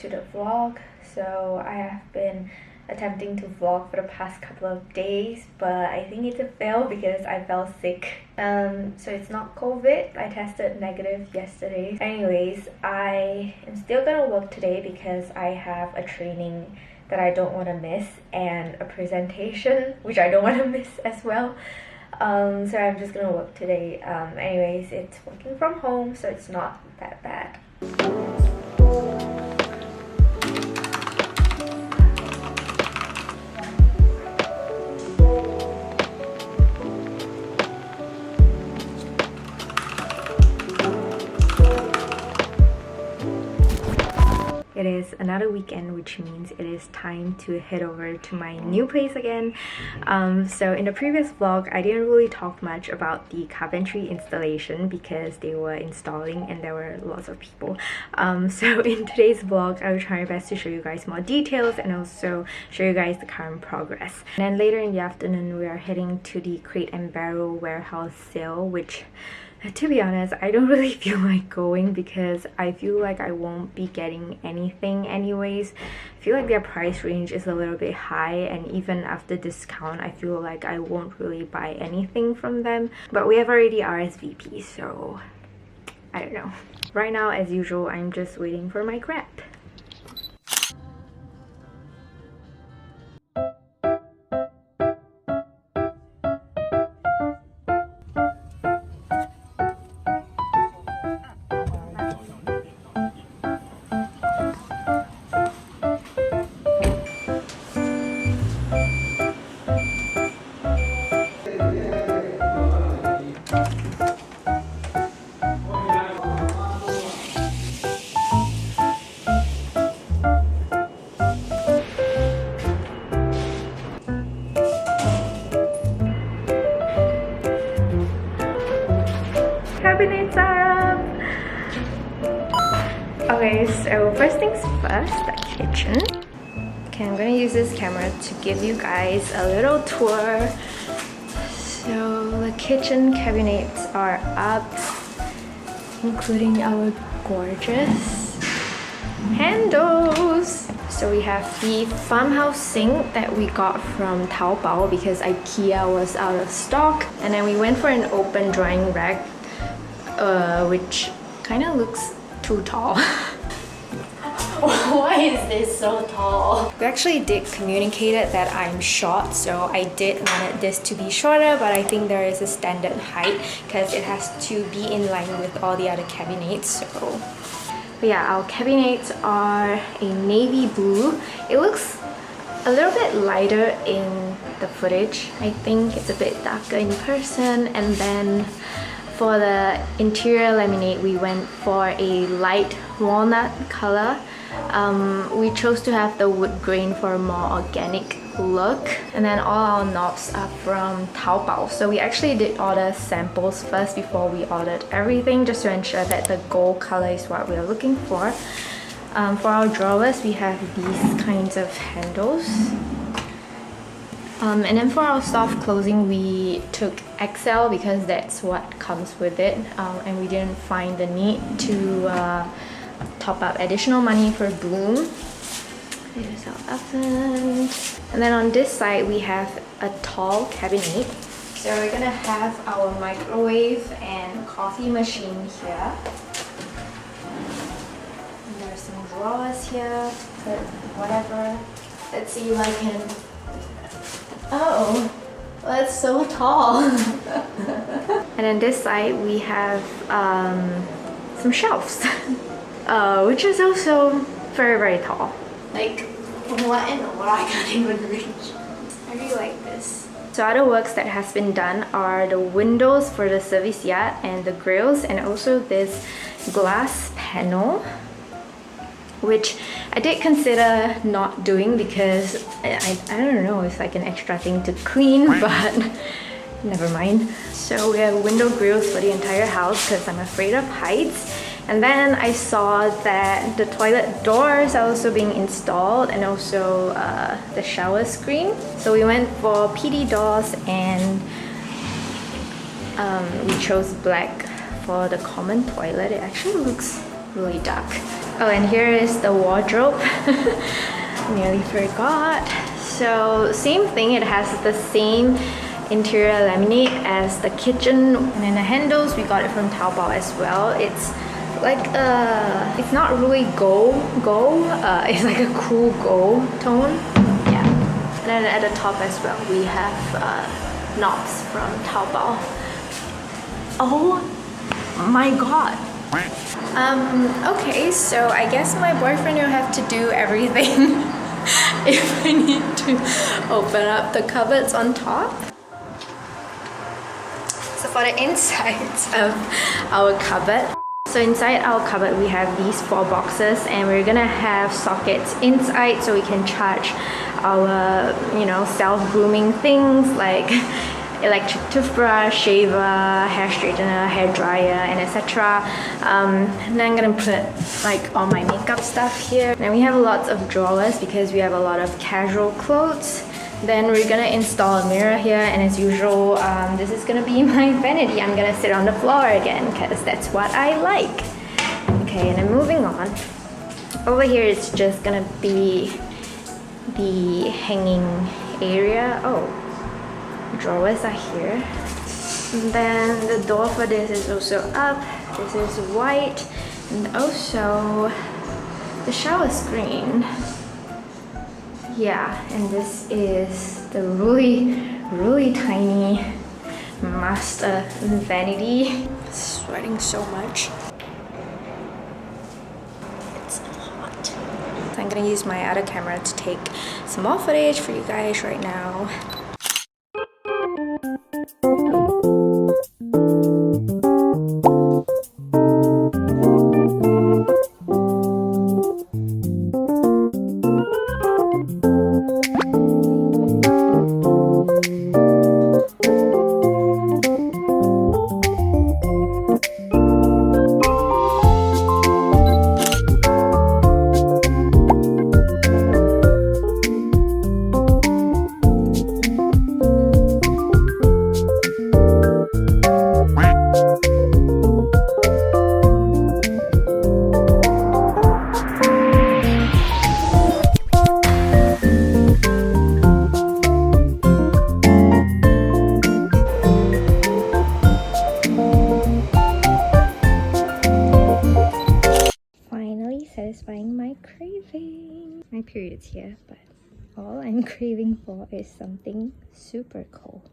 to the vlog. So I have been attempting to vlog for the past couple of days, but I think it's a fail because I fell sick. So it's not COVID. I tested negative yesterday. Anyways, I am still gonna work today because I have a training that I don't want to miss and a presentation which I don't want to miss as well. So I'm just gonna work today. Anyways, it's working from home, so it's not that bad. It is another weekend, which means it is time to head over to my new place again. So in the previous vlog, I didn't really talk much about the carpentry installation because they were installing and there were lots of people. So in today's vlog, I will try my best to show you guys more details and also show you guys the current progress. And then later in the afternoon, we are heading to the Crate and Barrel warehouse sale, which, to be honest, I don't really feel like going because I feel like I won't be getting anything anyways. I feel like their price range is a little bit high, and even after discount, I feel like I won't really buy anything from them. But we have already RSVP, so I don't know. Right now, as usual, I'm just waiting for my Grab. Cabinets are up! Okay, so first things first, the kitchen. Okay, I'm gonna use this camera to give you guys a little tour. So the kitchen cabinets are up, including our gorgeous handles. So we have the farmhouse sink that we got from Taobao because IKEA was out of stock. And then we went for an open drying rack, which kind of looks too tall. Why is this so tall? We actually did communicate it that I'm short, so I did wanted this to be shorter, but I think there is a standard height because it has to be in line with all the other cabinets. So but yeah, our cabinets are a navy blue. It looks a little bit lighter in the footage. I think it's a bit darker in person. And then for the interior laminate, we went for a light walnut color. We chose to have the wood grain for a more organic look. And then all our knobs are from Taobao. So we actually did order samples first before we ordered everything, just to ensure that the gold color is what we're looking for. For our drawers, we have these kinds of handles. And then for our soft closing, we took XL because that's what comes with it, and we didn't find the need to top up additional money for bloom. Here's our oven. And then on this side, we have a tall cabinet. So we're gonna have our microwave and coffee machine here. And there's some drawers here to put whatever. Let's see if I can... Oh, that's so tall. And on this side, we have some shelves, which is also very, very tall. Like, what in the world? I can't even reach. I really like this. So other works that has been done are the windows for the service yard and the grills, and also this glass panel, which I did consider not doing because I don't know, it's like an extra thing to clean, but never mind. So we have window grills for the entire house because I'm afraid of heights. And then I saw that the toilet doors are also being installed, and also the shower screen. So we went for PD doors, and we chose black for the common toilet. It actually looks really dark. Oh, and here is the wardrobe. Nearly forgot. So same thing, it has the same interior laminate as the kitchen, and then the handles we got it from Taobao as well. It's like it's not really gold, it's like a cool gold tone. Yeah. And then at the top as well we have knobs from Taobao. Oh my god. Okay, so I guess my boyfriend will have to do everything if I need to open up the cupboards on top. So for the insides of our cupboard, so inside our cupboard we have these 4 boxes, and we're gonna have sockets inside so we can charge our, you know, self-grooming things like electric toothbrush, shaver, hair straightener, hair dryer, and etc. And then I'm gonna put like all my makeup stuff here. And we have lots of drawers because we have a lot of casual clothes. Then we're gonna install a mirror here, and as usual, this is gonna be my vanity. I'm gonna sit on the floor again because that's what I like. Okay, and then moving on. Over here it's just gonna be the hanging area. Oh, drawers are here. And then the door for this is also up. This is white. And also the shower screen. Yeah, and this is the really tiny master vanity. Sweating so much. It's hot. So I'm gonna use my other camera to take some more footage for you guys right now. Satisfying my craving. My period's here, but all I'm craving for is something super cool.